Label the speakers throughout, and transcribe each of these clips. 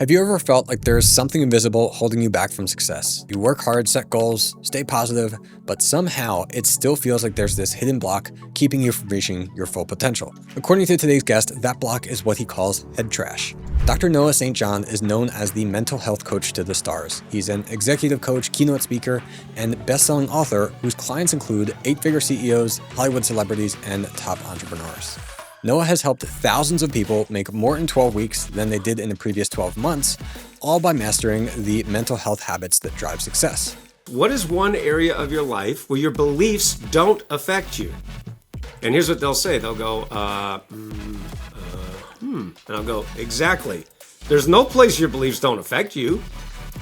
Speaker 1: Have you ever felt like there's something invisible holding you back from success? You work hard, set goals, stay positive, but somehow it still feels like there's this hidden block keeping you from reaching your full potential. According to today's guest, that block is what he calls head trash. Dr. Noah St. John is known as the mental health coach to the stars. He's an executive coach, keynote speaker, and best-selling author whose clients include eight-figure CEOs, Hollywood celebrities, and top entrepreneurs. Noah has helped thousands of people make more in 12 weeks than they did in the previous 12 months, all by mastering the mental health habits that drive success.
Speaker 2: What is one area of your life where your beliefs don't affect you? And here's what they'll say. They'll go, And I'll go, exactly. There's no place your beliefs don't affect you,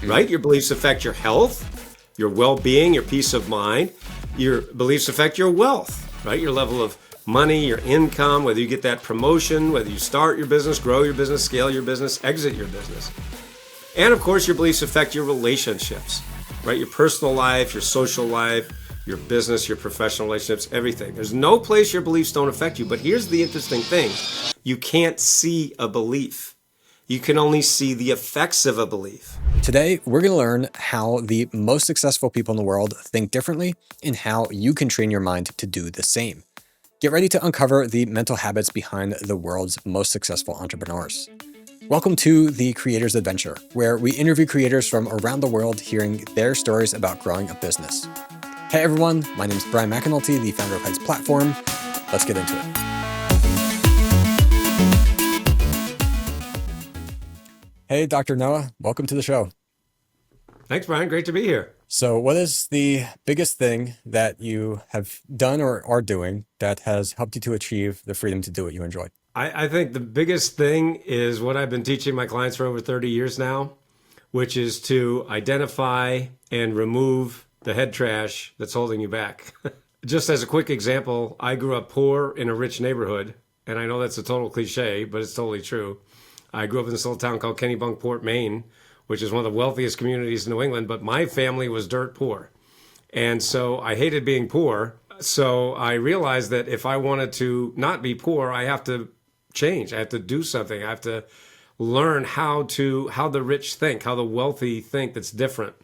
Speaker 2: right? Your beliefs affect your health, your well-being, your peace of mind. Your beliefs affect your wealth, right? Your level of money, your income, whether you get that promotion, whether you start your business, grow your business, scale your business, exit your business. And of course, your beliefs affect your relationships, right? Your personal life, your social life, your business, your professional relationships, everything. There's no place your beliefs don't affect you. But here's the interesting thing. You can't see a belief. You can only see the effects of a belief.
Speaker 1: Today, we're going to learn how the most successful people in the world think differently and how you can train your mind to do the same. Get ready to uncover the mental habits behind the world's most successful entrepreneurs. Welcome to The Creator's Adventure, where we interview creators from around the world hearing their stories about growing a business. Hey everyone, my name is Bryan McAnulty, the founder of Heights Platform. Let's get into it. Hey, Dr. Noah, welcome to the show.
Speaker 2: Thanks, Brian. Great to be here.
Speaker 1: So what is the biggest thing that you have done or are doing that has helped you to achieve the freedom to do what you enjoy?
Speaker 2: I think the biggest thing is what I've been teaching my clients for over 30 years now, which is to identify and remove the head trash that's holding you back. Just as a quick example, I grew up poor in a rich neighborhood, and I know that's a total cliche, but it's totally true. I grew up in this little town called Kennebunkport, Maine, which is one of the wealthiest communities in New England, but my family was dirt poor. And so I hated being poor. So I realized that if I wanted to not be poor, I have to change. I have to do something. I have to learn how the rich think, how the wealthy think that's different.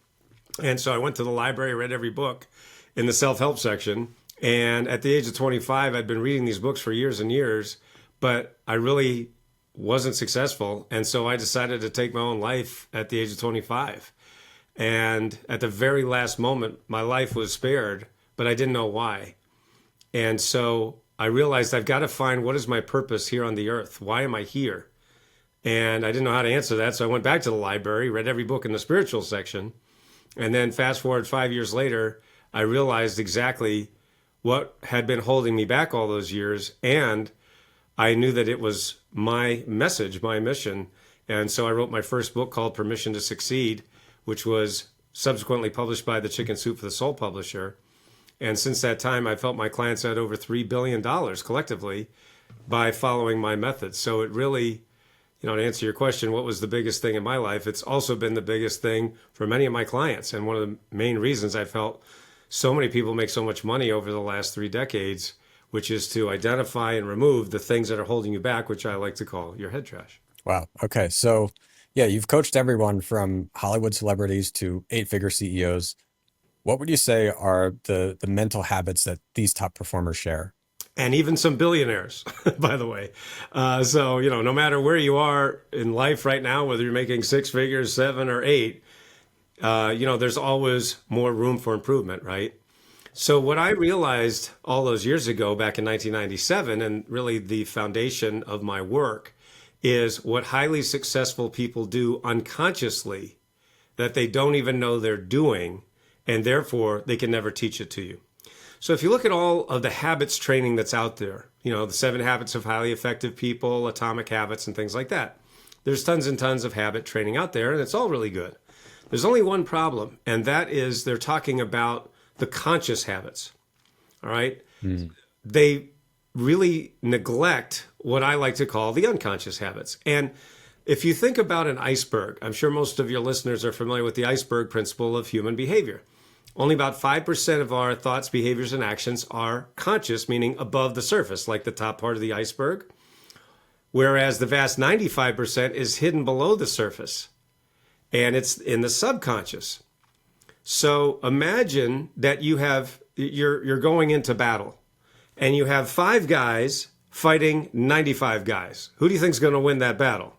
Speaker 2: And so I went to the library, read every book in the self-help section. And at the age of 25, I'd been reading these books for years and years, but I really wasn't successful. And so I decided to take my own life at the age of 25. And at the very last moment, my life was spared, but I didn't know why. And so I realized I've got to find what is my purpose here on the earth? Why am I here? And I didn't know how to answer that. So I went back to the library, read every book in the spiritual section. And then fast forward 5 years later, I realized exactly what had been holding me back all those years. And I knew that it was my message, my mission. And so I wrote my first book called Permission to Succeed, which was subsequently published by the Chicken Soup for the Soul publisher. And since that time, I felt my clients had over $3 billion collectively by following my methods. So it really, to answer your question, what was the biggest thing in my life? It's also been the biggest thing for many of my clients. And one of the main reasons I felt so many people make so much money over the last 3 decades, which is to identify and remove the things that are holding you back, which I like to call your head trash.
Speaker 1: Wow. Okay. So yeah, you've coached everyone from Hollywood celebrities to eight-figure CEOs. What would you say are the mental habits that these top performers share?
Speaker 2: And even some billionaires, by the way. So, no matter where you are in life right now, whether you're making 6 figures, 7 or 8, there's always more room for improvement, right? So what I realized all those years ago, back in 1997, and really the foundation of my work, is what highly successful people do unconsciously that they don't even know they're doing, and therefore they can never teach it to you. So if you look at all of the habits training that's out there, the 7 habits of highly effective people, atomic habits, and things like that, there's tons and tons of habit training out there, and it's all really good. There's only one problem, and that is they're talking about the conscious habits, all right? They really neglect what I like to call the unconscious habits. And if you think about an iceberg, I'm sure most of your listeners are familiar with the iceberg principle of human behavior. Only about 5% of our thoughts, behaviors, and actions are conscious, meaning above the surface, like the top part of the iceberg. whereas the vast 95% is hidden below the surface, and it's in the subconscious. So imagine that you're going into battle, and you have 5 guys fighting 95 guys. Who do you think is going to win that battle?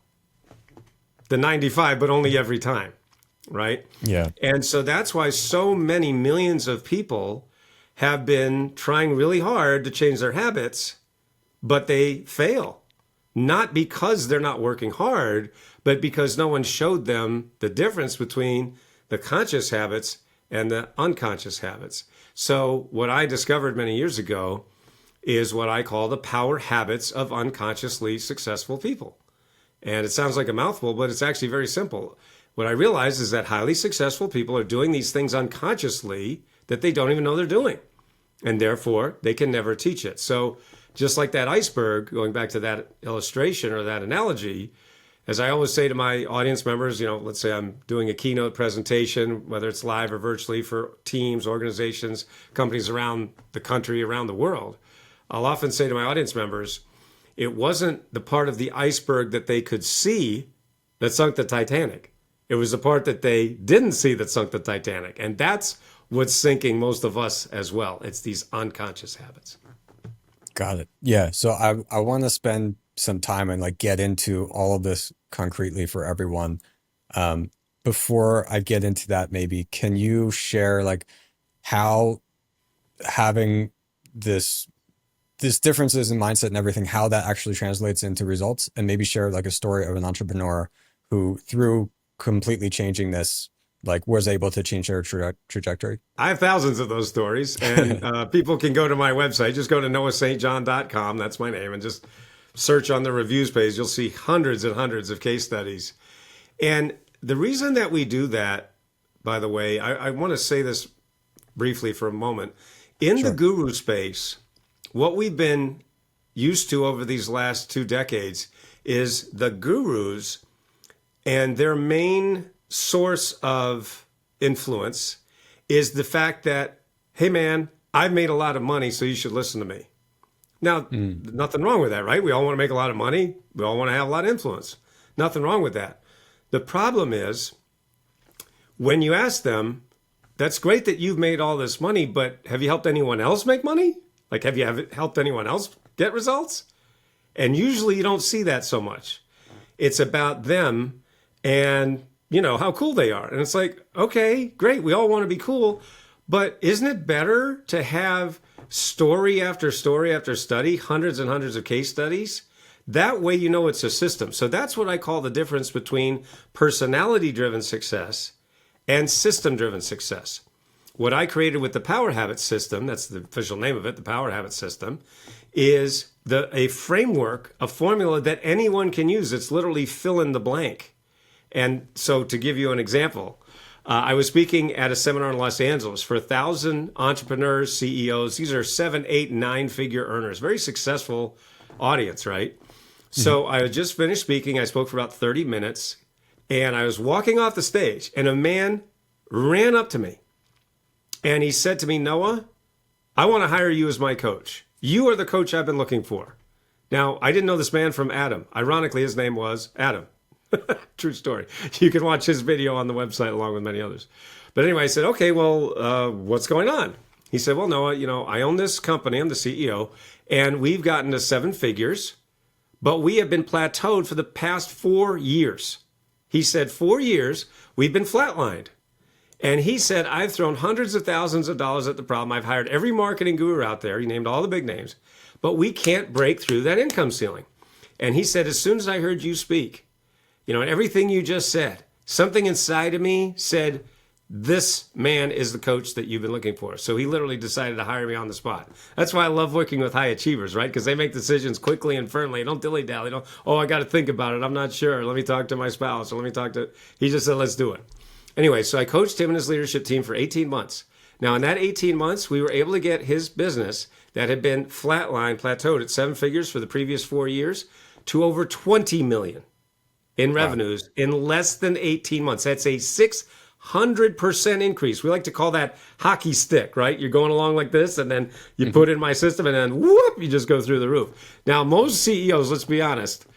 Speaker 2: The 95, but only every time, right?
Speaker 1: Yeah.
Speaker 2: And so that's why so many millions of people have been trying really hard to change their habits, but they fail. Not because they're not working hard, but because no one showed them the difference between the conscious habits and the unconscious habits. So what I discovered many years ago is what I call the power habits of unconsciously successful people. And it sounds like a mouthful, but it's actually very simple. What I realized is that highly successful people are doing these things unconsciously that they don't even know they're doing. And therefore, they can never teach it. So just like that iceberg, going back to that illustration or that analogy, as I always say to my audience members, let's say I'm doing a keynote presentation, whether it's live or virtually for teams, organizations, companies around the country, around the world, I'll often say to my audience members, it wasn't the part of the iceberg that they could see that sunk the Titanic. It was the part that they didn't see that sunk the Titanic. And that's what's sinking most of us as well. It's these unconscious habits.
Speaker 1: Got it. Yeah. So I want to spend some time and get into all of this concretely for everyone. Before I get into that, maybe can you share how having this differences in mindset and everything, how that actually translates into results, and maybe share a story of an entrepreneur who, through completely changing this, was able to change their trajectory?
Speaker 2: I have thousands of those stories, and people can go to my website. Just go to noahstjohn.com. That's my name, and just search on the reviews page. You'll see hundreds and hundreds of case studies. And the reason that we do that, by the way, I want to say this briefly for a moment. In
Speaker 1: Sure.
Speaker 2: the guru space, what we've been used to over these last 2 decades is the gurus and their main source of influence is the fact that, hey man, I've made a lot of money, so you should listen to me. Now, nothing wrong with that, right? We all want to make a lot of money. We all want to have a lot of influence. Nothing wrong with that. The problem is when you ask them, that's great that you've made all this money, but have you helped anyone else make money? Have you helped anyone else get results? And usually you don't see that so much. It's about them and, how cool they are. And it's okay, great. We all want to be cool. But isn't it better to have story after story after study, hundreds and hundreds of case studies? That way it's a system. So that's what I call the difference between personality-driven success and system-driven success. What I created with the Power Habit System, that's the official name of it, the Power Habit System, is a framework, a formula that anyone can use. It's literally fill in the blank. And so to give you an example, I was speaking at a seminar in Los Angeles for 1,000 entrepreneurs, CEOs. These are 7, 8, 9-figure earners, very successful audience, right? So I had just finished speaking. I spoke for about 30 minutes, and I was walking off the stage, and a man ran up to me. And he said to me, Noah, I want to hire you as my coach. You are the coach I've been looking for. Now, I didn't know this man from Adam. Ironically, his name was Adam. True story. You can watch his video on the website along with many others. But anyway, I said, okay, well, what's going on? He said, well, Noah, I own this company. I'm the CEO. And we've gotten to 7 figures, but we have been plateaued for the past 4 years. He said, 4 years, we've been flatlined. And he said, I've thrown hundreds of thousands of dollars at the problem. I've hired every marketing guru out there. He named all the big names. But we can't break through that income ceiling. And he said, as soon as I heard you speak, and everything you just said, something inside of me said, this man is the coach that you've been looking for. So he literally decided to hire me on the spot. That's why I love working with high achievers, right? Because they make decisions quickly and firmly. Don't dilly-dally. I got to think about it. I'm not sure. Let me talk to my spouse. Or he just said, let's do it. Anyway, so I coached him and his leadership team for 18 months. Now, in that 18 months, we were able to get his business that had been plateaued at 7 figures for the previous 4 years to over 20 million in revenues in less than 18 months. That's a 600% increase. We like to call that hockey stick, right? You're going along like this, and then you put in my system, and then whoop, you just go through the roof. Now, most CEOs, let's be honest,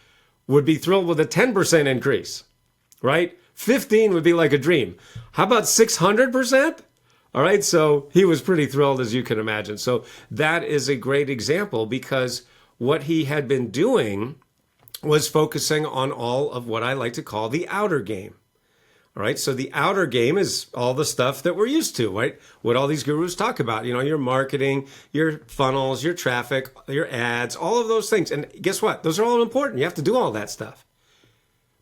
Speaker 2: would be thrilled with a 10% increase, right? 15 would be like a dream. How about 600%? All right, so he was pretty thrilled, as you can imagine. So that is a great example, because what he had been doing was focusing on all of what I like to call the outer game. All right, so the outer game is all the stuff that we're used to, right? What all these gurus talk about, your marketing, your funnels, your traffic, your ads, all of those things. And guess what? Those are all important. You have to do all that stuff.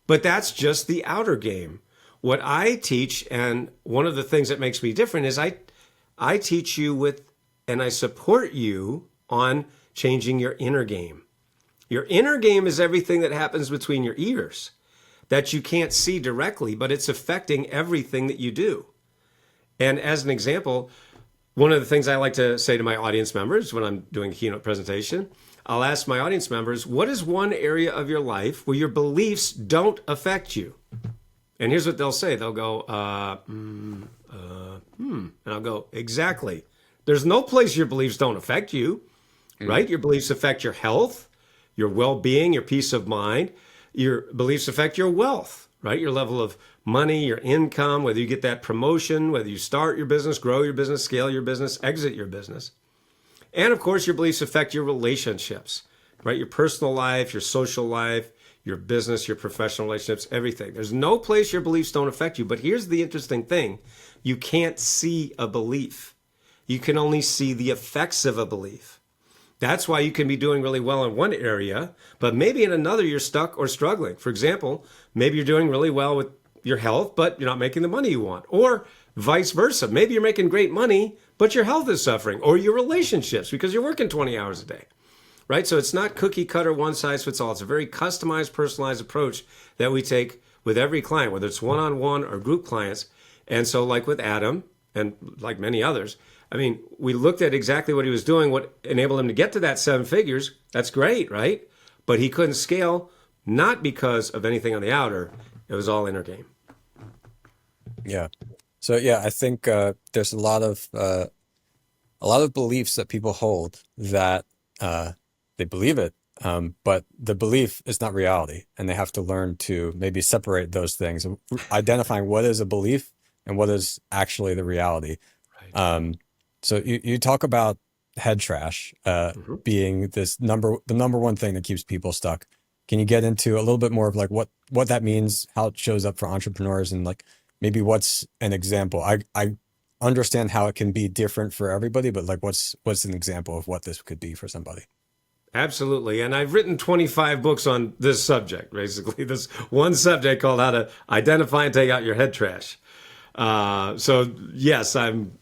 Speaker 2: But that's just the outer game. What I teach, and one of the things that makes me different, is I teach you with, and I support you on changing your inner game. Your inner game is everything that happens between your ears that you can't see directly, but it's affecting everything that you do. And as an example, one of the things I like to say to my audience members when I'm doing a keynote presentation, I'll ask my audience members, what is one area of your life where your beliefs don't affect you? And here's what they'll say. They'll go, And I'll go, exactly. There's no place your beliefs don't affect you, right? Your beliefs affect your health, your well-being, your peace of mind. Your beliefs affect your wealth, right? Your level of money, your income, whether you get that promotion, whether you start your business, grow your business, scale your business, exit your business. And of course, your beliefs affect your relationships, right? Your personal life, your social life, your business, your professional relationships, everything. There's no place your beliefs don't affect you. But here's the interesting thing. You can't see a belief. You can only see the effects of a belief. That's why you can be doing really well in one area, but maybe in another you're stuck or struggling. For example, maybe you're doing really well with your health, but you're not making the money you want. Or vice versa. Maybe you're making great money, but your health is suffering. Or your relationships, because you're working 20 hours a day. Right? So it's not cookie cutter, one size fits all. It's a very customized, personalized approach that we take with every client, whether it's one-on-one or group clients. And so like with Adam, and like many others, I mean, we looked at exactly what he was doing, what enabled him to get to that 7 figures. That's great, right? But he couldn't scale, not because of anything on the outer. It was all inner game.
Speaker 1: Yeah. So yeah, I think there's a lot of beliefs that people hold that they believe it, but the belief is not reality, and they have to learn to maybe separate those things, identifying what is a belief and what is actually the reality. Right. So you talk about head trash being the number one thing that keeps people stuck. Can you get into a little bit more of like what that means, how it shows up for entrepreneurs, and like maybe what's an example? I understand how it can be different for everybody, but like what's an example of what this could be for somebody?
Speaker 2: Absolutely. And I've written 25 books on this subject, basically this one subject called How to Identify and Take Out Your Head Trash. So yes, I'm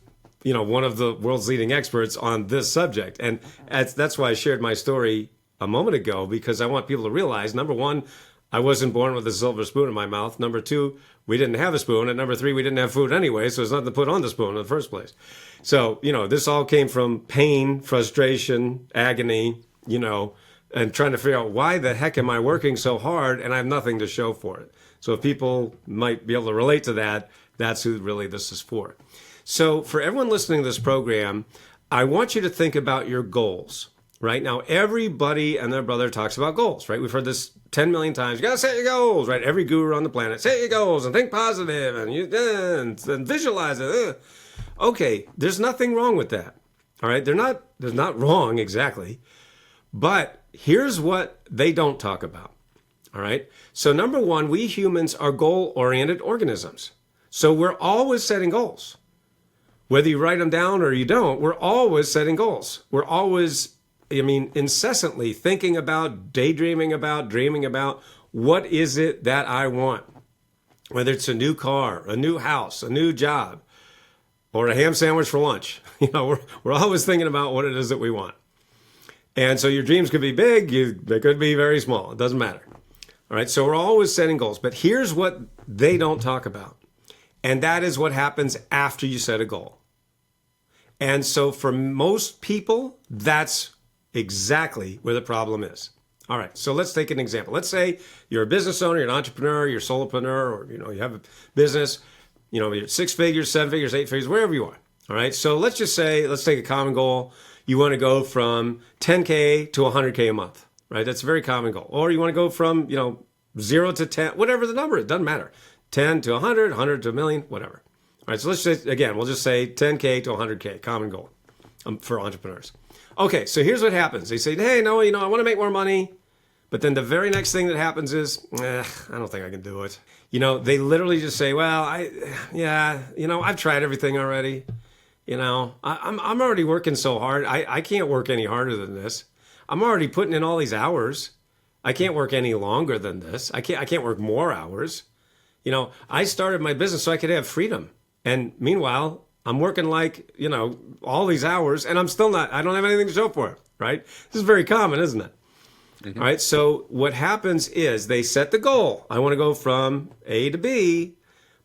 Speaker 2: one of the world's leading experts on this subject. And that's why I shared my story a moment ago, because I want people to realize, number one, I wasn't born with a silver spoon in my mouth. Number two, we didn't have a spoon. And number three, we didn't have food anyway, so there's nothing to put on the spoon in the first place. So, this all came from pain, frustration, agony, and trying to figure out why the heck am I working so hard and I have nothing to show for it. So if people might be able to relate to that, that's who really this is for. So for everyone listening to this program, I want you to think about your goals. Right now, everybody and their brother talks about goals, right? We've heard this 10 million times. You got to set your goals, right? Every guru on the planet, set your goals and think positive and visualize it. Okay, there's nothing wrong with that. All right, there's not wrong exactly. But here's what they don't talk about. All right. So number one, we humans are goal-oriented organisms. So we're always setting goals. Whether you write them down or you don't, we're always setting goals. We're always, incessantly thinking about, daydreaming about, dreaming about, what is it that I want? Whether it's a new car, a new house, a new job, or a ham sandwich for lunch. We're always thinking about what it is that we want. And so your dreams could be big, they could be very small. It doesn't matter. All right, so we're always setting goals. But here's what they don't talk about. And that is what happens after you set a goal. And so for most people, that's exactly where the problem is. All right, so let's take an example. Let's say you're a business owner, you're an entrepreneur, you're a solopreneur, or you have a business, you're 6 figures, 7 figures, 8 figures, wherever you are. All right, so let's take a common goal. You want to go from 10K to 100K a month. right? That's a very common goal. Or you want to go from, 0 to 10, whatever the number is, doesn't matter. 10 to 100, 100 to a million, whatever. All right, so let's say, again, we'll just say 10K to 100K, common goal for entrepreneurs. Okay, so here's what happens. They say, hey, no, I want to make more money. But then the very next thing that happens is, I don't think I can do it. They literally just say, well, I've tried everything already. I'm already working so hard. I can't work any harder than this. I'm already putting in all these hours. I can't work any longer than this. I can't work more hours. I started my business so I could have freedom. And meanwhile, I'm working all these hours and I don't have anything to show for it, right? This is very common, isn't it? Mm-hmm. All right. So what happens is they set the goal. I want to go from A to B,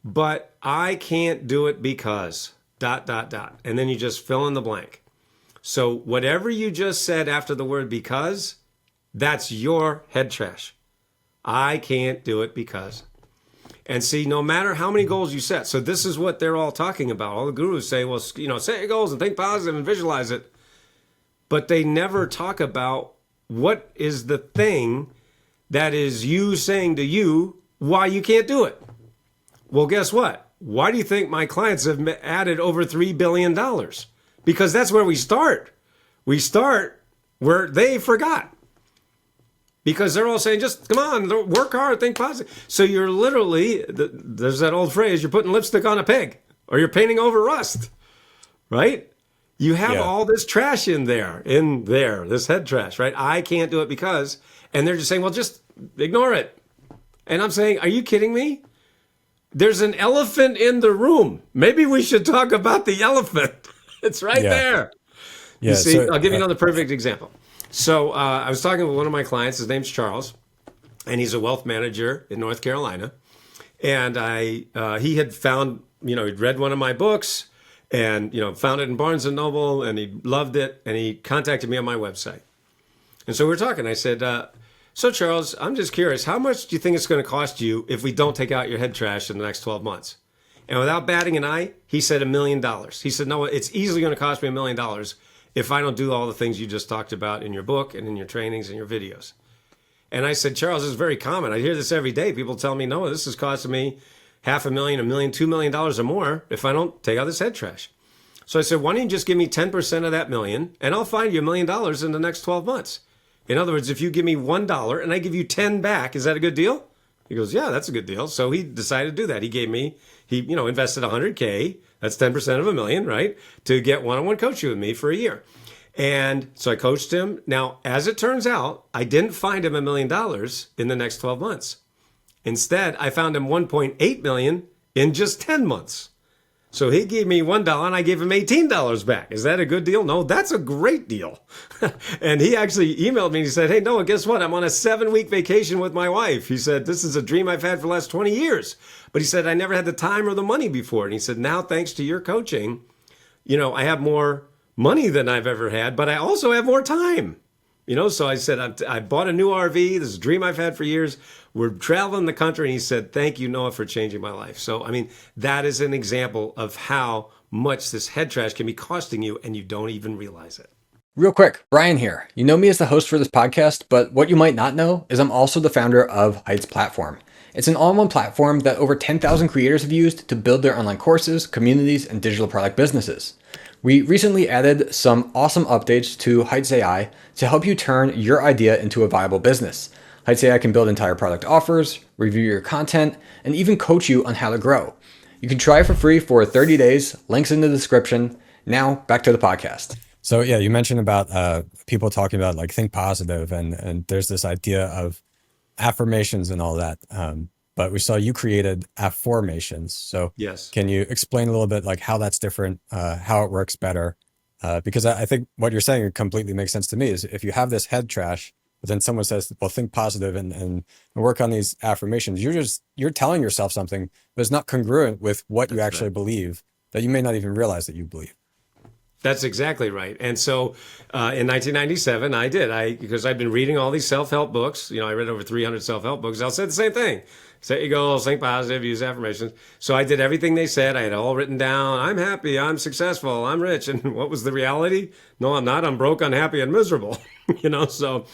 Speaker 2: but I can't do it because ... And then you just fill in the blank. So whatever you just said after the word because, that's your head trash. I can't do it because. And see, no matter how many goals you set, so this is what they're all talking about. All the gurus say, well, set your goals and think positive and visualize it. But they never talk about what is the thing that is you saying to you why you can't do it. Well, guess what? Why do you think my clients have added over $3 billion? Because that's where we start. We start where they forgot. Because they're all saying, just come on, work hard, think positive. So you're literally, there's that old phrase, you're putting lipstick on a pig or you're painting over rust, right? You have all this trash in there, this head trash, right? I can't do it because, and they're just saying, well, just ignore it. And I'm saying, are you kidding me? There's an elephant in the room. Maybe we should talk about the elephant. It's right there. Yeah, you see, I'll give you another perfect example. So I was talking with one of my clients. His name's Charles, and he's a wealth manager in North Carolina. And he had found, he'd read one of my books and, found it in Barnes & Noble, and he loved it, and he contacted me on my website. And so we were talking. I said, so Charles, I'm just curious, how much do you think it's going to cost you if we don't take out your head trash in the next 12 months? And without batting an eye, he said $1 million. He said, no, it's easily going to cost me $1 million if I don't do all the things you just talked about in your book and in your trainings and your videos. And I said, Charles, this is very common. I hear this every day. People tell me, no, this is costing me $500,000, $1 million, $2 million or more if I don't take out this head trash. So I said, why don't you just give me 10% of that million and I'll find you $1 million in the next 12 months. In other words, if you give me $1 and I give you 10 back, is that a good deal? He goes, yeah, that's a good deal. So he decided to do that. He invested $100K. That's 10% of $1 million, right? To get one-on-one coaching with me for a year. And so I coached him. Now, as it turns out, I didn't find him $1 million in the next 12 months. Instead, I found him $1.8 million in just 10 months. So he gave me $1 and I gave him $18 back. Is that a good deal? No, that's a great deal. And he actually emailed me and he said, hey, Noah, guess what? I'm on a 7-week vacation with my wife. He said, this is a dream I've had for the last 20 years. But he said, I never had the time or the money before. And he said, now, thanks to your coaching, I have more money than I've ever had, but I also have more time. So I said, I bought a new RV. This is a dream I've had for years. We're traveling the country. And he said, thank you, Noah, for changing my life. So, that is an example of how much this head trash can be costing you and you don't even realize it.
Speaker 1: Real quick, Bryan here. You know me as the host for this podcast, but what you might not know is I'm also the founder of Heights Platform. It's an all-in-one platform that over 10,000 creators have used to build their online courses, communities, and digital product businesses. We recently added some awesome updates to Heights AI to help you turn your idea into a viable business. Heights AI can build entire product offers, review your content, and even coach you on how to grow. You can try it for free for 30 days. Links in the description. Now, back to the podcast. So yeah, you mentioned about people talking about think positive, and there's this idea of affirmations and all that. But we saw you created AFFORMATIONS. So
Speaker 2: yes,
Speaker 1: can you explain a little bit how that's different, how it works better? Because I think what you're saying completely makes sense to me is if you have this head trash, but then someone says, well, think positive and work on these affirmations, you're telling yourself something, but it's not congruent with what you actually believe that you may not even realize that you believe.
Speaker 2: That's exactly right. And so in 1997, because I've been reading all these self-help books, I read over 300 self-help books. I'll say the same thing. Set your goals, think positive, use affirmations. So I did everything they said. I had it all written down. I'm happy, I'm successful, I'm rich. And what was the reality? No, I'm not. I'm broke, unhappy, and miserable. So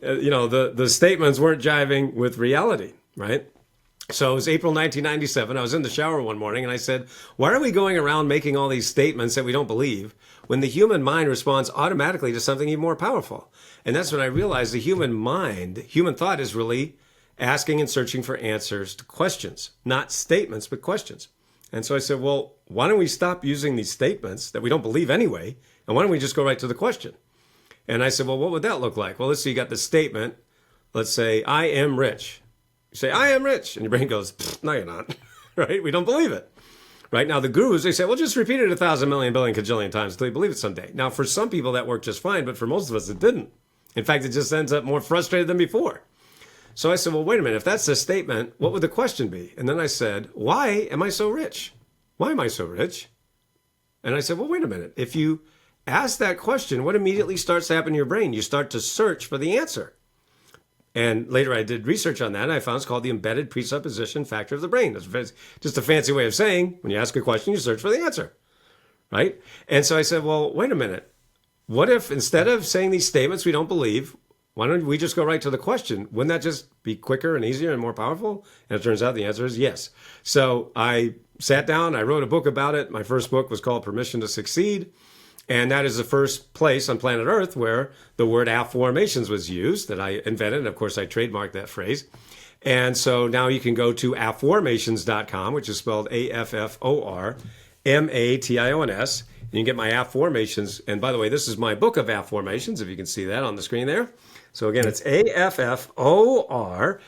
Speaker 2: the statements weren't jiving with reality, right? So it was April 1997. I was in the shower one morning and I said, why are we going around making all these statements that we don't believe when the human mind responds automatically to something even more powerful? And that's when I realized the human mind, human thought is really asking and searching for answers to questions, not statements, but questions. And so I said, well, why don't we stop using these statements that we don't believe anyway? And why don't we just go right to the question? And I said, well, what would that look like? Well, let's see, you got the statement. Let's say, I am rich. You say, I am rich. And your brain goes, no, you're not. Right? We don't believe it. Right? Now, the gurus, they say, well, just repeat it 1,000 million billion cajillion times until you believe it someday. Now, for some people, that worked just fine. But for most of us, it didn't. In fact, it just ends up more frustrated than before. So I said, well, wait a minute. If that's the statement, what would the question be? And then I said, why am I so rich? Why am I so rich? And I said, well, wait a minute. If you ask that question, what immediately starts to happen in your brain? You start to search for the answer. And later I did research on that, and I found it's called the embedded presupposition factor of the brain. It's just a fancy way of saying, when you ask a question, you search for the answer, right? And so I said, well, wait a minute. What if instead of saying these statements we don't believe, why don't we just go right to the question? Wouldn't that just be quicker and easier and more powerful? And it turns out the answer is yes. So I sat down, I wrote a book about it. My first book was called Permission to Succeed. And that is the first place on planet Earth where the word AFFORMATIONS was used that I invented. And of course, I trademarked that phrase. And so now you can go to AFFORMATIONS.com, which is spelled AFFORMATIONS. And you can get my AFFORMATIONS. And by the way, this is my book of AFFORMATIONS, if you can see that on the screen there. So again, it's AFFORMATIONS.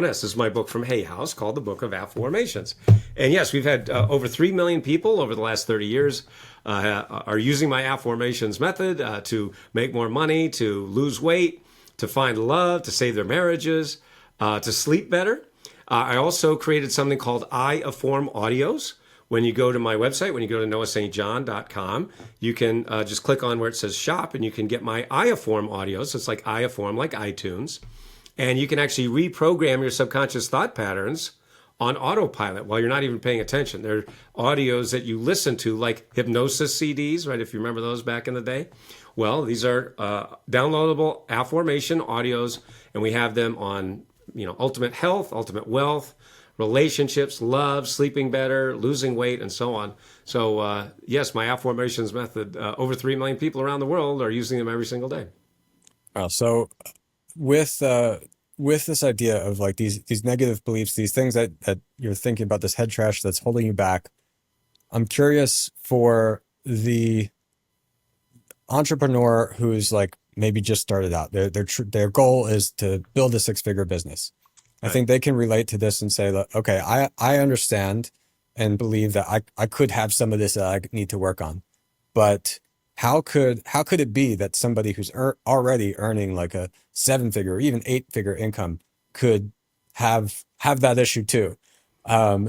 Speaker 2: This is my book from Hay House called The Book of AFFORMATIONS. And yes, we've had over 3 million people over the last 30 years are using my AFFORMATIONS method to make more money, to lose weight, to find love, to save their marriages, to sleep better. I also created something called I Afform Audios. When you go to my website, when you go to noahstjohn.com, you can just click on where it says shop and you can get my I Afform audios. So it's like I Afform, like iTunes. And you can actually reprogram your subconscious thought patterns on autopilot while you're not even paying attention. They're audios that you listen to, like hypnosis CDs, right? If you remember those back in the day. Well, these are downloadable AFFORMATION audios, and we have them on, ultimate health, ultimate wealth, relationships, love, sleeping better, losing weight, and so on. So yes, my AFFORMATIONS method, over 3 million people around the world are using them every single day.
Speaker 1: So with this idea of like these negative beliefs, these things that you're thinking about, this head trash that's holding you back, I'm curious for the entrepreneur who's like maybe just started out. Their goal is to build a 6-figure business. I think they can relate to this and say, okay, I understand and believe that I could have some of this that I need to work on, but how could it be that somebody who's already earning like a 7-figure or even 8-figure income could have that issue too?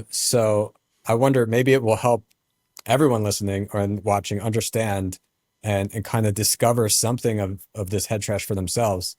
Speaker 1: So I wonder, maybe it will help everyone listening and watching understand and kind of discover something of this head trash for themselves.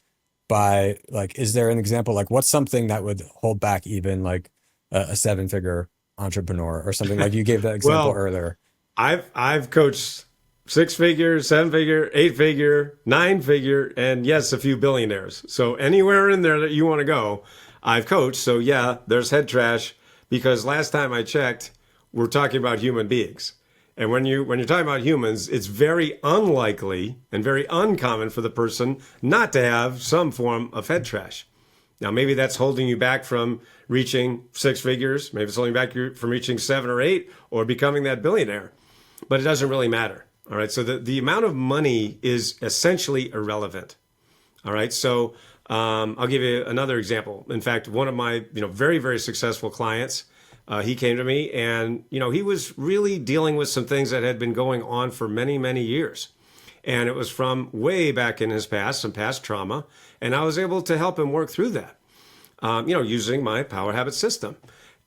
Speaker 1: By like, is there an example, like what's something that would hold back even like a 7-figure entrepreneur or something? Like you gave that example earlier.
Speaker 2: I've coached 6-figure, 7-figure, 8-figure, 9-figure, and yes, a few billionaires. So anywhere in there that you want to go, I've coached. So yeah, there's head trash, because last time I checked, we're talking about human beings. And when you're talking about humans, it's very unlikely and very uncommon for the person not to have some form of head trash. Now, maybe that's holding you back from reaching 6 figures. Maybe it's holding you back from reaching 7 or 8 or becoming that billionaire. But it doesn't really matter. All right. So the amount of money is essentially irrelevant. All right. So I'll give you another example. In fact, one of my very, very successful clients, he came to me and, he was really dealing with some things that had been going on for many, many years. And it was from way back in his past, some past trauma. And I was able to help him work through that, using my Power Habit system.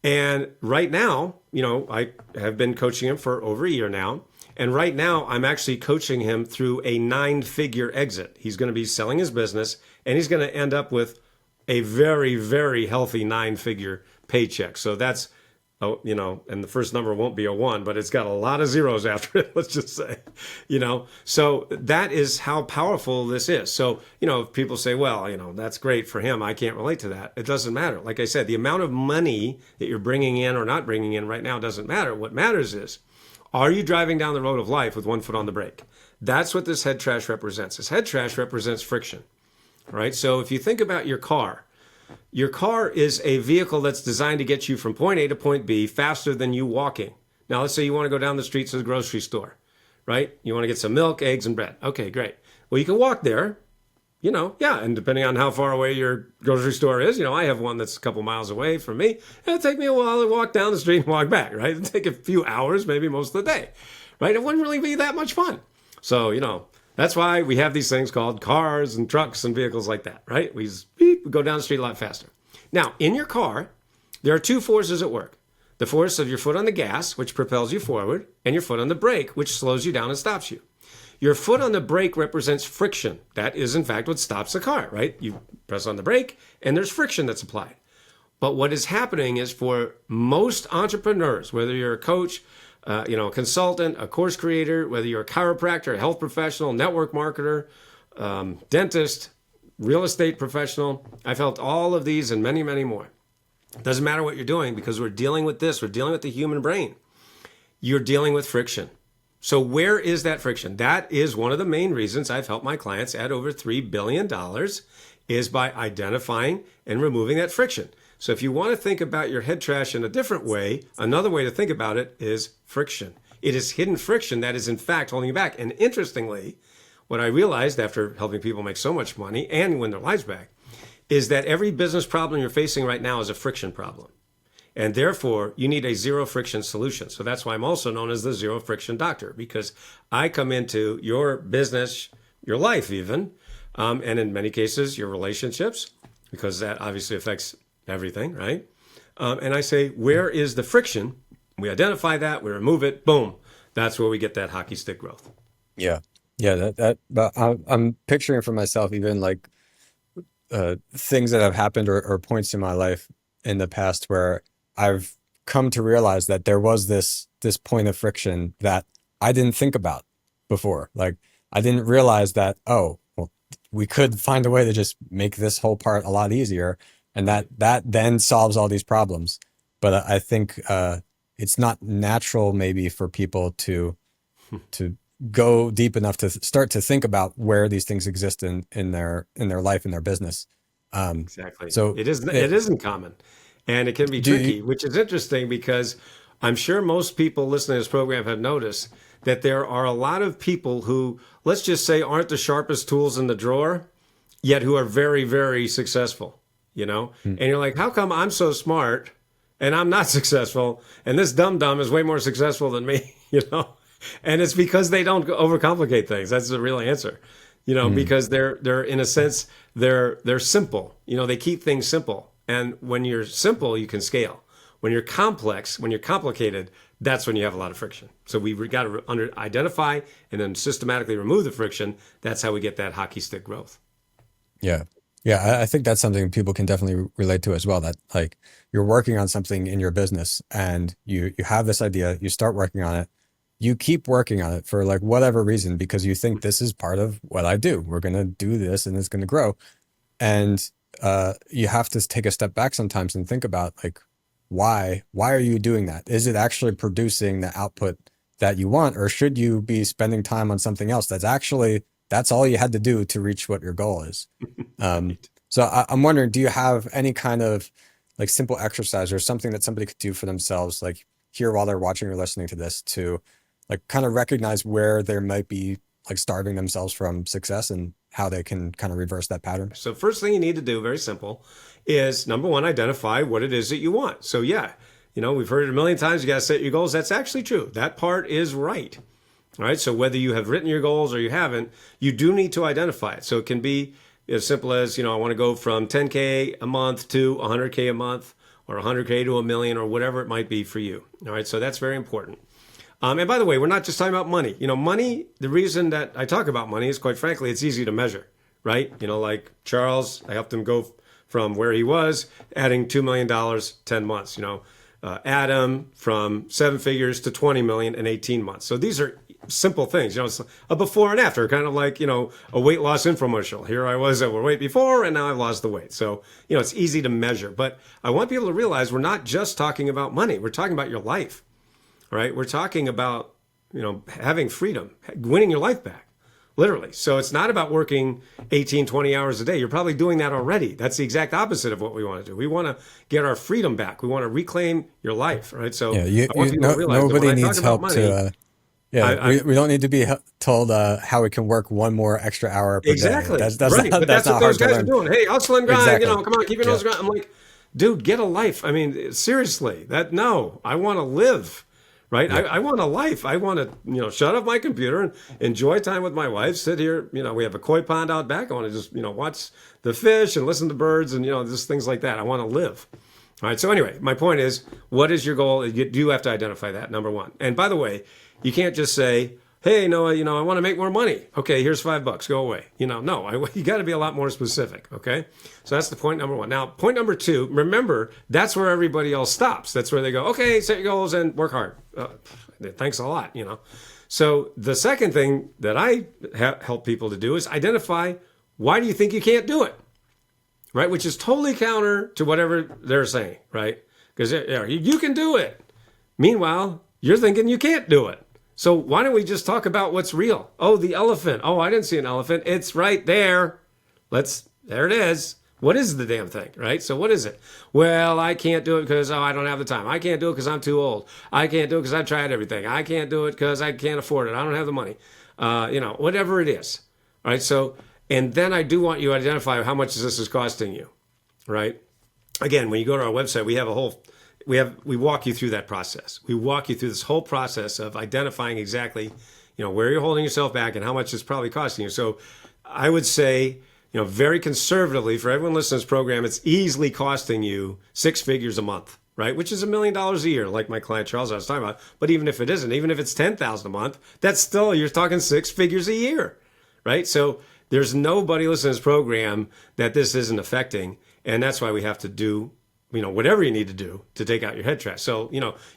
Speaker 2: And right now, I have been coaching him for over a year now. And right now, I'm actually coaching him through a 9-figure exit. He's going to be selling his business, and he's going to end up with a very, very healthy 9-figure paycheck. So that's and the first number won't be a one, but it's got a lot of zeros after it, let's just say, So that is how powerful this is. So, if people say, well, that's great for him, I can't relate to that. It doesn't matter. Like I said, the amount of money that you're bringing in or not bringing in right now doesn't matter. What matters is, are you driving down the road of life with one foot on the brake? That's what this head trash represents. This head trash represents friction, right? So if you think about your car is a vehicle that's designed to get you from point A to point B faster than you walking. Now, let's say you want to go down the street to the grocery store, right? You want to get some milk, eggs, and bread. Okay, great. Well, you can walk there, and depending on how far away your grocery store is, I have one that's a couple miles away from me. It'll take me a while to walk down the street and walk back, right? It'll take a few hours, maybe most of the day, right? It wouldn't really be that much fun. So, that's why we have these things called cars and trucks and vehicles like that, right? We go down the street a lot faster. Now, in your car, there are two forces at work. The force of your foot on the gas, which propels you forward, and your foot on the brake, which slows you down and stops you. Your foot on the brake represents friction. That is, in fact, what stops the car, right? You press on the brake, and there's friction that's applied. But what is happening is for most entrepreneurs, whether you're a coach, a consultant, a course creator, whether you're a chiropractor, a health professional, network marketer, dentist, real estate professional, I've helped all of these and many, many more. It doesn't matter what you're doing because we're dealing with this. We're dealing with the human brain. You're dealing with friction. So where is that friction? That is one of the main reasons I've helped my clients add over $3 billion is by identifying and removing that friction. So if you want to think about your head trash in a different way, another way to think about it is friction. It is hidden friction that is in fact holding you back. And interestingly, what I realized after helping people make so much money and win their lives back is that every business problem you're facing right now is a friction problem. And therefore, you need a zero friction solution. So that's why I'm also known as the zero friction doctor, because I come into your business, your life even, and in many cases, your relationships, because that obviously affects everything, right? And I say, where is the friction? We identify that, we remove it, boom. That's where we get that hockey stick growth.
Speaker 1: Yeah. Yeah, but I'm picturing for myself even like things that have happened or points in my life in the past where I've come to realize that there was this point of friction that I didn't think about before. Like I didn't realize that, oh, well, we could find a way to just make this whole part a lot easier, and that then solves all these problems. But I think it's not natural maybe for people to go deep enough to start to think about where these things exist in their life, in their business.
Speaker 2: Exactly.
Speaker 1: So
Speaker 2: it isn't common, and it can be tricky, which is interesting because I'm sure most people listening to this program have noticed that there are a lot of people who, let's just say, aren't the sharpest tools in the drawer, yet who are very, very successful, And you're like, how come I'm so smart and I'm not successful, and this dum-dum is way more successful than me, And it's because they don't overcomplicate things. That's the real answer, because they're in a sense, they're simple. They keep things simple. And when you're simple, you can scale. When you're complex, when you're complicated, that's when you have a lot of friction. So we've got to identify and then systematically remove the friction. That's how we get that hockey stick growth.
Speaker 1: Yeah. Yeah, I think that's something people can definitely relate to as well, that like you're working on something in your business and you have this idea, you start working on it. You keep working on it for like whatever reason, because you think this is part of what I do. We're going to do this and it's going to grow. And you have to take a step back sometimes and think about like, why are you doing that? Is it actually producing the output that you want? Or should you be spending time on something else that's all you had to do to reach what your goal is? So I'm wondering, do you have any kind of like simple exercise or something that somebody could do for themselves, like here while they're watching or listening to this, to like kind of recognize where they might be like starving themselves from success and how they can kind of reverse that pattern?
Speaker 2: So first thing you need to do, very simple, is number one, identify what it is that you want. So yeah, we've heard it a million times, you got to set your goals. That's actually true. That part is right. All right. So whether you have written your goals or you haven't, you do need to identify it. So it can be as simple as, I want to go from 10K a month to 100K a month, or 100K to a million, or whatever it might be for you. All right. So that's very important. And by the way, we're not just talking about money. Money, the reason that I talk about money is, quite frankly, it's easy to measure, right? Like Charles, I helped him go from where he was, adding $2 million, 10 months. Adam from 7 figures to 20 million in 18 months. So these are simple things. It's a before and after, kind of like, a weight loss infomercial. Here I was overweight before, and now I've lost the weight. So, it's easy to measure. But I want people to realize we're not just talking about money. We're talking about your life, right? We're talking about, having freedom, winning your life back. Literally. So it's not about working 18, 20 hours a day. You're probably doing that already. That's the exact opposite of what we want to do. We want to get our freedom back. We want to reclaim your life, right? So I want people to realize
Speaker 1: nobody
Speaker 2: that when I
Speaker 1: needs
Speaker 2: talk
Speaker 1: help
Speaker 2: about money,
Speaker 1: we don't need to be told how we can work one more extra hour per
Speaker 2: exactly.
Speaker 1: day. That's
Speaker 2: right.
Speaker 1: not,
Speaker 2: but
Speaker 1: that's
Speaker 2: that's what
Speaker 1: not
Speaker 2: those
Speaker 1: hard to
Speaker 2: guys are
Speaker 1: learn.
Speaker 2: doing. Hey, hustle and grind,
Speaker 1: Exactly.
Speaker 2: come on, keep your nose grind. I'm like, dude, get a life. I mean, seriously, I want to live. Right. Yeah. I want a life. I want to, shut off my computer and enjoy time with my wife, sit here. We have a koi pond out back. I want to just, watch the fish and listen to birds and, just things like that. I want to live. All right. So anyway, my point is, what is your goal? You do have to identify that, number one. And by the way, you can't just say, hey, Noah, I want to make more money. Okay, here's $5. Go away. No, you got to be a lot more specific. Okay. So that's the point number one. Now, point number two, remember, that's where everybody else stops. That's where they go, okay, set your goals and work hard. Thanks a lot, So the second thing that I help people to do is identify, why do you think you can't do it? Right. Which is totally counter to whatever they're saying. Right. Because you can do it. Meanwhile, you're thinking you can't do it. So why don't we just talk about what's real? Oh, the elephant. Oh, I didn't see an elephant. It's right there. There it is. What is the damn thing, right? So what is it? Well, I can't do it because, I don't have the time. I can't do it because I'm too old. I can't do it because I've tried everything. I can't do it because I can't afford it. I don't have the money. Whatever it is, right? So, and then I do want you to identify how much this is costing you, right? Again, when you go to our website, we walk you through that process. We walk you through this whole process of identifying exactly, where you're holding yourself back and how much it's probably costing you. So I would say, very conservatively, for everyone listening to this program, it's easily costing you 6 figures a month, right? Which is $1 million a year, like my client Charles I was talking about. But even if it isn't, even if it's $10,000 a month, that's still, you're talking 6 figures a year, right? So there's nobody listening to this program that this isn't affecting. And that's why we have to do whatever you need to do to take out your head trash. So,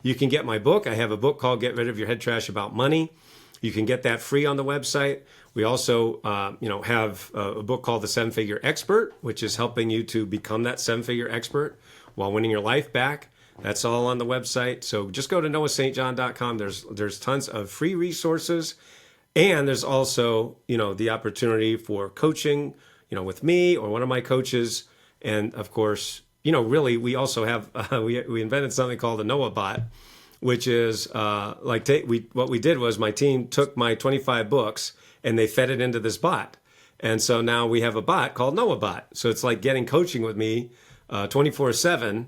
Speaker 2: you can get my book. I have a book called Get Rid of Your Head Trash About Money. You can get that free on the website. We also, have a book called The 7-Figure Expert, which is helping you to become that 7-figure expert while winning your life back. That's all on the website. So just go to noahstjohn.com. There's tons of free resources. And there's also, the opportunity for coaching, with me or one of my coaches. And of course, really, we also have, we invented something called the Noah bot, which is what we did was my team took my 25 books and they fed it into this bot. And so now we have a bot called Noah bot. So it's like getting coaching with me 24/7,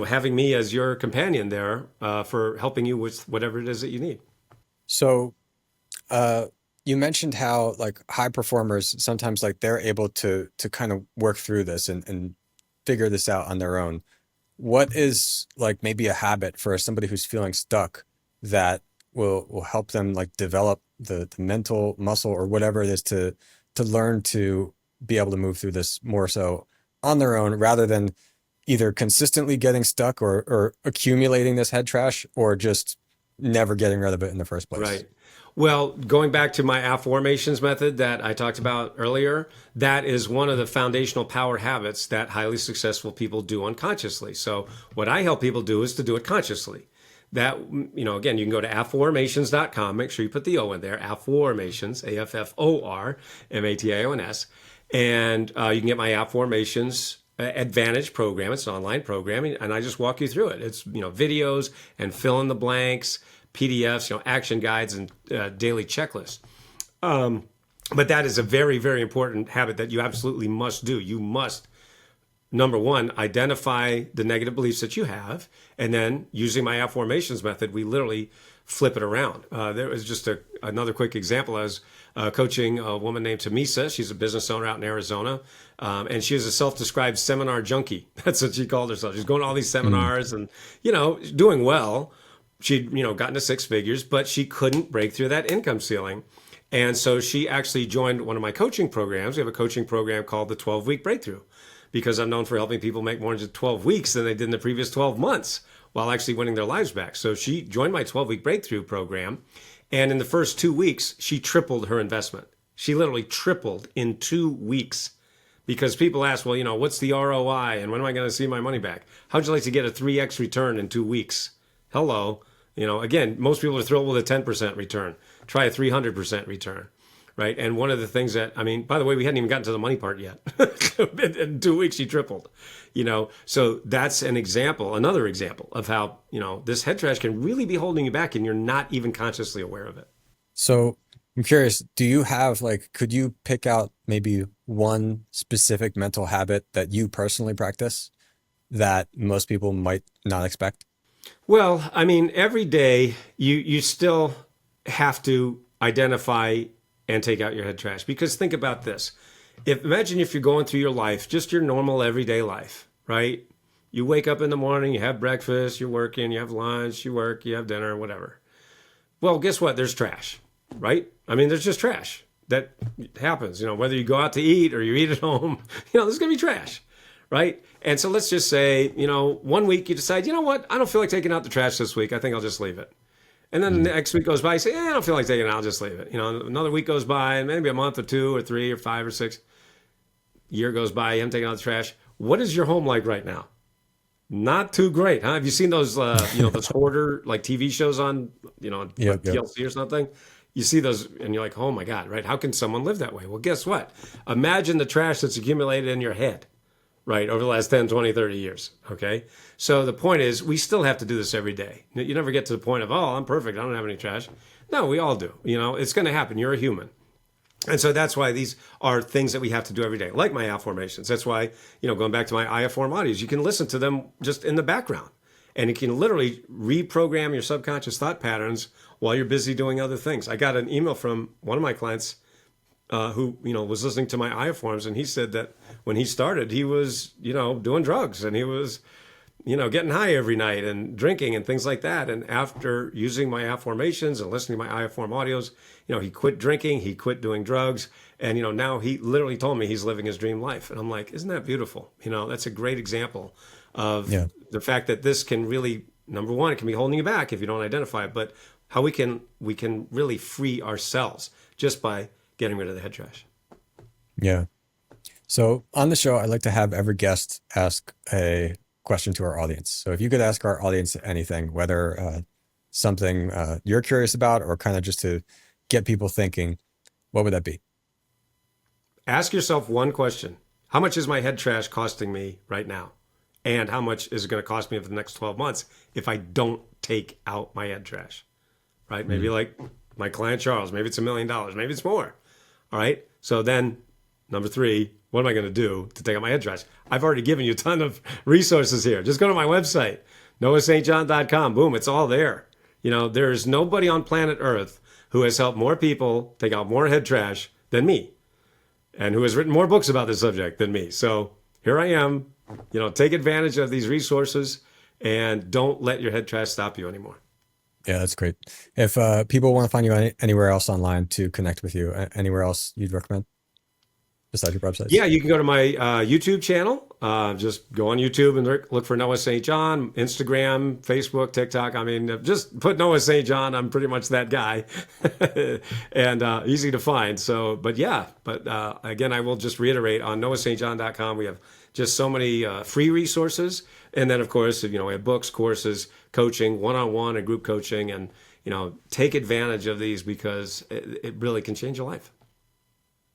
Speaker 2: having me as your companion there for helping you with whatever it is that you need.
Speaker 1: So you mentioned how like high performers, sometimes like they're able to kind of work through this and figure this out on their own. What is like maybe a habit for somebody who's feeling stuck that will help them like develop the mental muscle or whatever it is to learn to be able to move through this more so on their own, rather than either consistently getting stuck or accumulating this head trash or just never getting rid of it in the first place?
Speaker 2: Right. Well, going back to my AFFORMATIONS method that I talked about earlier, that is one of the foundational power habits that highly successful people do unconsciously. So what I help people do is to do it consciously. That, again, you can go to AFFORMATIONS.com. Make sure you put the O in there, AFFORMATIONS, AFFORMATIONS. And you can get my AFFORMATIONS Advantage program. It's an online program, and I just walk you through it. It's, videos and fill in the blanks, PDFs, action guides, and daily checklists. But that is a very, very important habit that you absolutely must do. You must, number one, identify the negative beliefs that you have, and then using my AFFORMATIONS method, we literally flip it around. There was just another quick example. I was coaching a woman named Tamisa. She's a business owner out in Arizona, and she is a self-described seminar junkie. That's what she called herself. She's going to all these seminars and, doing well. She'd, gotten to 6 figures, but she couldn't break through that income ceiling. And so she actually joined one of my coaching programs. We have a coaching program called the 12-Week Breakthrough, because I'm known for helping people make more in 12 weeks than they did in the previous 12 months while actually winning their lives back. So she joined my 12-week breakthrough program. And in the first 2 weeks, she tripled her investment. She literally tripled in 2 weeks. Because people ask, well, what's the ROI and when am I going to see my money back? How'd you like to get a 3x return in 2 weeks? Hello. Again, most people are thrilled with a 10% return. Try a 300% return, right? And one of the things that, by the way, we hadn't even gotten to the money part yet. In 2 weeks, she tripled, So that's an example, another example of how, this head trash can really be holding you back and you're not even consciously aware of it.
Speaker 1: So I'm curious, do you have could you pick out maybe one specific mental habit that you personally practice that most people might not expect?
Speaker 2: Well, every day you still have to identify and take out your head trash, because think about this. Imagine if you're going through your life, just your normal everyday life, right? You wake up in the morning, you have breakfast, you're working, you have lunch, you work, you have dinner, whatever. Well, guess what? There's trash, right? There's just trash that happens, whether you go out to eat or you eat at home, there's going to be trash, right? And so let's just say, 1 week you decide, what? I don't feel like taking out the trash this week. I think I'll just leave it. And then the next week goes by, you say, I don't feel like taking it, I'll just leave it. Another week goes by, and maybe a month or 2 or 3 or 5 or 6. Year goes by, you haven't taken out the trash. What is your home like right now? Not too great, huh? Have you seen those, those hoarder TV shows on, TLC or something? You see those and you're like, oh my God, right? How can someone live that way? Well, guess what? Imagine the trash that's accumulated in your head, right? Over the last 10, 20, 30 years, okay? So the point is, we still have to do this every day. You never get to the point of, oh, I'm perfect, I don't have any trash. No, we all do. It's going to happen. You're a human. And so that's why these are things that we have to do every day, like my AFFORMATIONS. That's why, going back to my IFFORM audios, you can listen to them just in the background. And it can literally reprogram your subconscious thought patterns while you're busy doing other things. I got an email from one of my clients who, was listening to my IFFORMs, and he said that when he started, he was, doing drugs, and he was, getting high every night and drinking and things like that. And after using my AFFORMATIONs and listening to my IFFORM audios, he quit drinking, he quit doing drugs, and, now he literally told me he's living his dream life. And I'm like, isn't that beautiful? That's a great example of the fact that this can really, number one, it can be holding you back if you don't identify it, but how we can really free ourselves just by getting rid of the head trash.
Speaker 1: Yeah. So on the show, I'd like to have every guest ask a question to our audience. So if you could ask our audience anything, whether something you're curious about or kind of just to get people thinking, what would that be?
Speaker 2: Ask yourself one question. How much is my head trash costing me right now? And how much is it going to cost me for the next 12 months if I don't take out my head trash? Right? Maybe like my client Charles, maybe it's $1 million, maybe it's more. All right. So then number 3, what am I going to do to take out my head trash? I've already given you a ton of resources here. Just go to my website, noahstjohn.com. Boom, it's all there. There's nobody on planet Earth who has helped more people take out more head trash than me, and who has written more books about this subject than me. So here I am. Take advantage of these resources and don't let your head trash stop you anymore.
Speaker 1: Yeah, that's great. If people want to find you anywhere else online to connect with you, anywhere else you'd recommend besides your website?
Speaker 2: Yeah, you can go to my YouTube channel. Just go on YouTube and look for Noah St. John, Instagram, Facebook, TikTok. Just put Noah St. John. I'm pretty much that guy and easy to find. So, but again, I will just reiterate on noahstjohn.com. We have just so many free resources. And then, of course, we have books, courses, coaching, one-on-one and group coaching. And, take advantage of these because it really can change your life.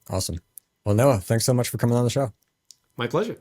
Speaker 1: Awesome. Well, Noah, thanks so much for coming on the show.
Speaker 2: My pleasure.